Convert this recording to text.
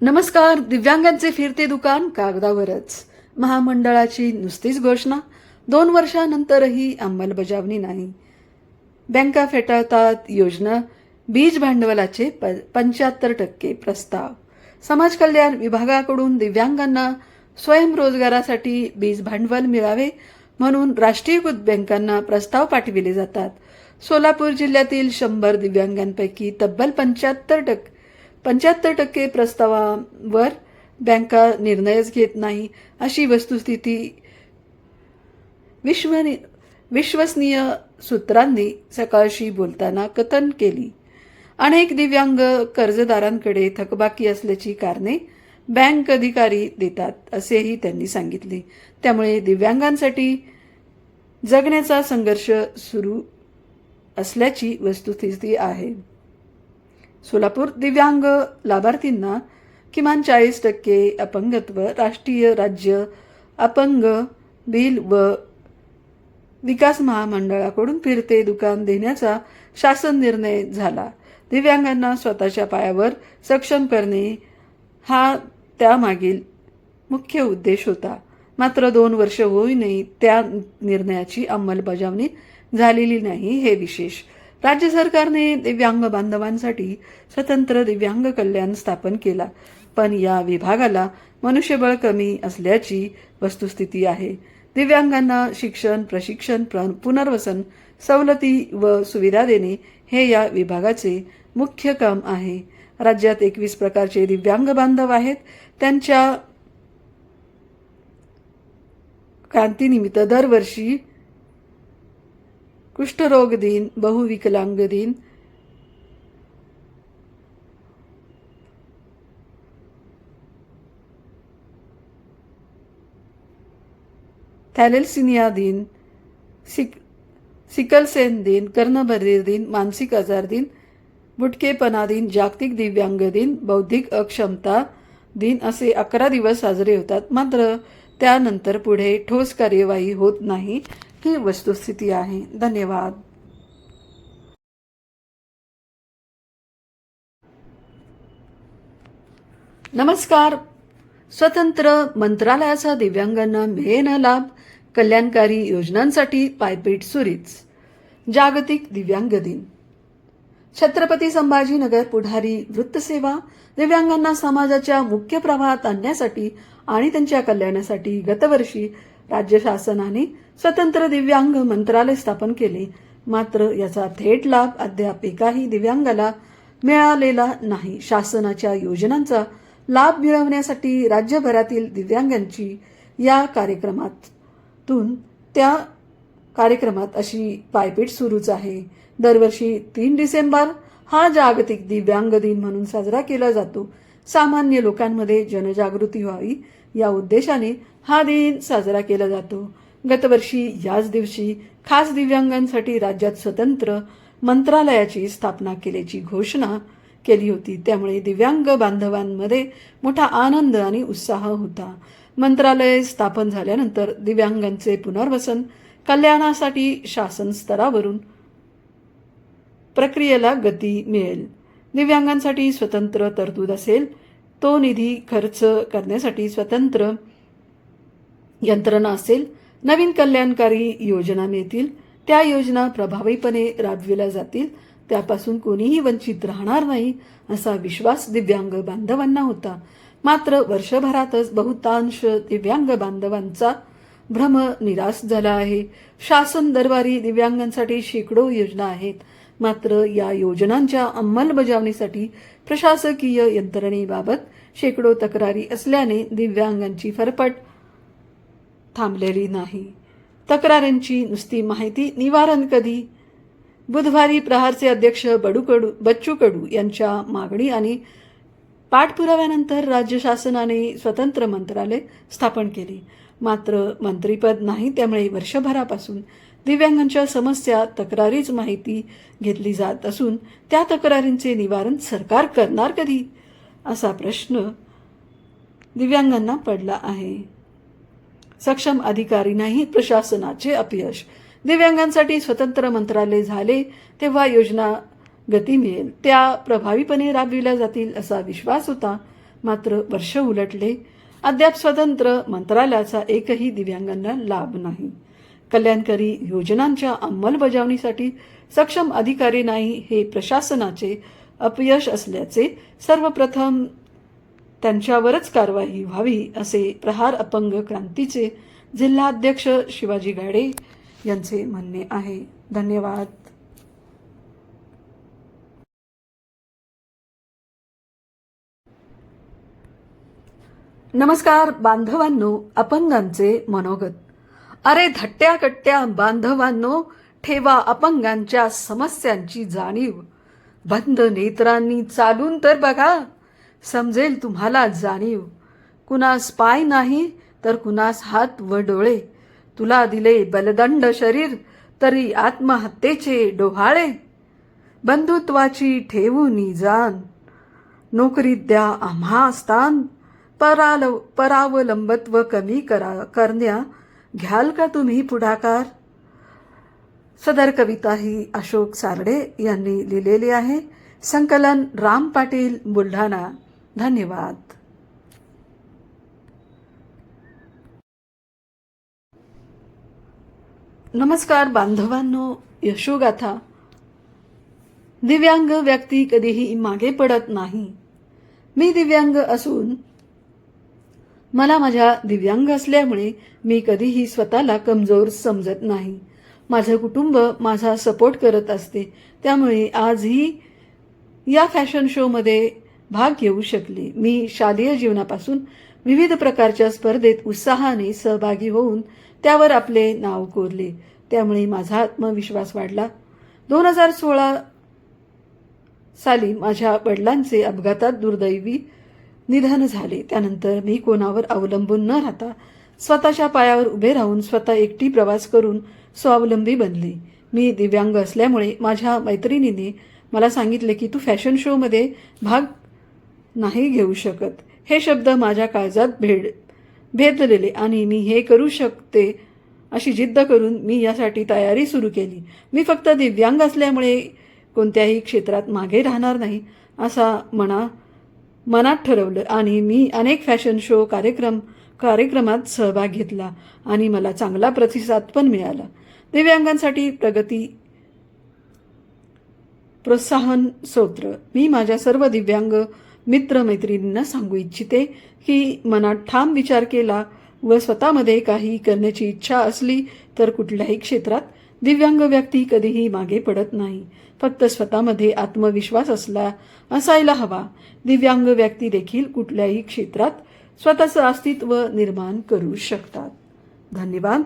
नमस्कार. दिव्यांगांचे फिरते दुकान कागदावरच. महामंडळाची नुसतीच घोषणा, 2 वर्षानंतरही अंमलबजावणी नाही. बँका फेटाळतात योजना, बीज भांडवलाचे 75% प्रस्ताव. समाज कल्याण विभागाकडून दिव्यांगांना स्वयंरोजगारासाठी बीज भांडवल मिळावे म्हणून राष्ट्रीयकृत बँकांना प्रस्ताव पाठविले जातात. सोलापूर जिल्ह्यातील 100 दिव्यांगांपैकी तब्बल 75% प्रस्तावावर बँका निर्णयच घेत नाही, अशी वस्तुस्थिती विश्वसनीय सूत्रांनी सकाळशी बोलताना कथन केली. अनेक दिव्यांग कर्जदारांकडे थकबाकी असल्याची कारणे बँक अधिकारी देतात, असेही त्यांनी सांगितले. त्यामुळे दिव्यांगांसाठी जगण्याचा संघर्ष सुरू असल्याची वस्तुस्थिती आहे. सोलापूर दिव्यांग लाभार्थींना किमान 40% अपंगत्व राष्ट्रीय राज्य अपंग बिल व विकास महामंडळाकडून फिरते दुकान देण्याचा शासन निर्णय झाला. दिव्यांगांना स्वतःच्या पायावर सक्षम करणे हा त्यामागील मुख्य उद्देश होता. मात्र 2 वर्ष होऊनही त्या निर्णयाची अंमलबजावणी झालेली नाही, हे विशेष. राज्य सरकारने दिव्यांग बांधवांसाठी स्वतंत्र दिव्यांग कल्याण स्थापन केला, पण या विभागाला मनुष्यबळ कमी असल्याची वस्तुस्थिती आहे. दिव्यांगांना शिक्षण, प्रशिक्षण, पुनर्वसन, सवलती व सुविधा देणे हे या विभागाचे मुख्य काम आहे. राज्यात 21 प्रकारचे दिव्यांग बांधव आहेत. त्यांच्या क्रांतीनिमित्त दरवर्षी कुष्ठरोग दिन, बहुविकलांग दिन, थॅलेसिमिया दिन, सिकलसेन दिन, कर्णबधिर दिन, मानसिक आजार दिन, बुटकेपणा दिन, जागतिक दिव्यांग दिन, बौद्धिक अक्षमता दिन असे 11 दिवस साजरे होतात. मात्र त्यानंतर पुढे ठोस कार्यवाही होत नाही, ही वस्तुस्थिती आहे. धन्यवाद. नमस्कार. स्वतंत्र मंत्रालयाचा दिव्यांगांना मिळेना लाभ, कल्याणकारी योजनांसाठी पायपीट सुरूच. जागतिक दिव्यांग दिन. छत्रपती संभाजीनगर पुढारी वृत्तसेवा दिव्यांगांना समाजाच्या मुख्य प्रवाहात आणण्यासाठी आणि त्यांच्या कल्याणासाठी गतवर्षी राज्य शासनाने स्वतंत्र दिव्यांग मंत्रालय स्थापन केले. मात्र याचा थेट लाभ अद्याप एकाही दिव्यांगाला मिळालेला नाही. शासनाच्या योजनांचा लाभ मिळवण्यासाठी राज्यभरातील दिव्यांगांची या कार्यक्रमात अशी पायपीट सुरूच आहे. दरवर्षी 3 डिसेंबर हा जागतिक दिव्यांग दिन म्हणून साजरा केला जातो. सामान्य लोकांमध्ये जनजागृती व्हावी या उद्देशाने हा दिन साजरा केला जातो. गतवर्षी याच दिवशी खास दिव्यांगांसाठी राज्यात स्वतंत्र मंत्रालयाची स्थापना केल्याची घोषणा केली होती. त्यामुळे दिव्यांग बांधवांमध्ये मोठा आनंद आणि उत्साह होता. मंत्रालय स्थापन झाल्यानंतर दिव्यांगांचे पुनर्वसन कल्याणासाठी शासन स्तरावरून प्रक्रियेला गती मिळेल. दिव्यांगांसाठी स्वतंत्र तरतूद असेल. तो निधी खर्च करण्यासाठी स्वतंत्र यंत्रणा असेल. नवीन कल्याणकारी योजना मिळतील. त्या योजना प्रभावीपणे राबविल्या जातील. त्यापासून कोणीही वंचित राहणार नाही, असा विश्वास दिव्यांग बांधवांना होता. मात्र वर्षभरातच बहुतांश दिव्यांग बांधवांचा भ्रम निराश झाला आहे. शासन दरबारी दिव्यांगांसाठी शेकडो योजना आहेत. मात्र या योजनांच्या अंमलबजावणीसाठी प्रशासकीय यंत्रणेबाबत शेकडो तक्रारी असल्याने दिव्यांगांची फरफट थांबलेली नाही. तक्रारींची नुसती माहिती, निवारण कधी? बुधवारी प्रहारचे अध्यक्ष बच्चू कडू यांच्या मागणी आणि पाठपुराव्यानंतर राज्य शासनाने स्वतंत्र मंत्रालय स्थापन केले. मात्र मंत्रिपद नाही. त्यामुळे वर्षभरापासून दिव्यांगांच्या समस्या, तक्रारीच माहिती घेतली जात असून त्या तक्रारींचे निवारण सरकार करणार कधी, असा प्रश्न दिव्यांगांना पडला आहे. सक्षम अधिकारी नाही, प्रशासनाचे अपयश. दिव्यांगांसाठी स्वतंत्र मंत्रालय झाले तेव्हा योजना गती मिळेल, त्या प्रभावीपणे राबविल्या जातील असा विश्वास होता. मात्र वर्ष उलटले, अद्याप स्वतंत्र मंत्रालयाचा एकही दिव्यांगांना लाभ नाही. कल्याणकारी योजनांच्या अंमलबजावणीसाठी सक्षम अधिकारी नाही हे प्रशासनाचे अपयश असल्याचे सर्वप्रथम त्यांच्यावरच कारवाई व्हावी असे प्रहार अपंग क्रांतीचे जिल्हाध्यक्ष शिवाजी गाडे यांचे म्हणणे आहे. धन्यवाद. नमस्कार बांधवांनो, अपंगांचे मनोगत. अरे धट्ट्या कट्ट्या बांधवांनो, ठेवा अपंगांच्या समस्यांची जाणीव. बंद नेत्रांनी चालून तर बघा, समजेल तुम्हाला जाणीव. कुणास पाय नाही तर कुणास हात व डोळे, तुला दिले बलदंड शरीर तरी आत्महत्येचे डोहाळे. बंधुत्वाची ठेवूनी जाण, नोकरीत द्या आम्हा स्थान. परावलंबत्व कमी करण्या घ्याल का तुम्ही पुढाकार. सदर कविता ही अशोक सारडे यांनी लिहिलेली आहे. संकलन राम पाटील, बुलढाणा. धन्यवाद. नमस्कार बांधवांनो, यशोगाथा. दिव्यांग व्यक्ती कधीही मागे पडत नाही. मी दिव्यांग असून मला माझ्या दिव्यांग असल्यामुळे मी कधीही स्वतःला कमजोर समजत नाही. माझं कुटुंब माझा सपोर्ट करत असते, त्यामुळे आजही या फॅशन शोमध्ये भाग घेऊ शकले. मी शालेय जीवनापासून विविध प्रकारच्या स्पर्धेत उत्साहाने सहभागी होऊन त्यावर आपले नाव कोरले, त्यामुळे माझा आत्मविश्वास वाढला. 2016 साली माझ्या वडिलांचे अपघातात दुर्दैवी निधन झाले. त्यानंतर मी कोणावर अवलंबून न राहता स्वतःच्या पायावर उभे राहून स्वतः एकटी प्रवास करून स्वावलंबी बनले. मी दिव्यांग असल्यामुळे माझ्या मैत्रिणीने मला सांगितले की तू फॅशन शोमध्ये भाग नाही घेऊ शकत. हे शब्द माझ्या काळजात भेदलेले आणि मी हे करू शकते अशी जिद्द करून मी यासाठी तयारी सुरू केली. मी फक्त दिव्यांग असल्यामुळे कोणत्याही क्षेत्रात मागे राहणार नाही असा मनात ठरवलं आणि मी अनेक फॅशन शो कार्यक्रमात सहभाग घेतला आणि मला चांगला प्रतिसाद पण मिळाला. दिव्यांगांसाठी प्रगती प्रोत्साहन स्तोत्र. मी माझ्या सर्व दिव्यांग मित्रमैत्रिणींना सांगू इच्छिते की मनात ठाम विचार केला व स्वतःमध्ये काही करण्याची इच्छा असली तर कुठल्याही क्षेत्रात दिव्यांग व्यक्ती कधीही मागे पडत नाही. फक्त स्वतःमध्ये आत्मविश्वास असायला हवा. दिव्यांग व्यक्ती देखील कुठल्याही क्षेत्रात स्वतःचं अस्तित्व निर्माण करू शकतात. धन्यवाद.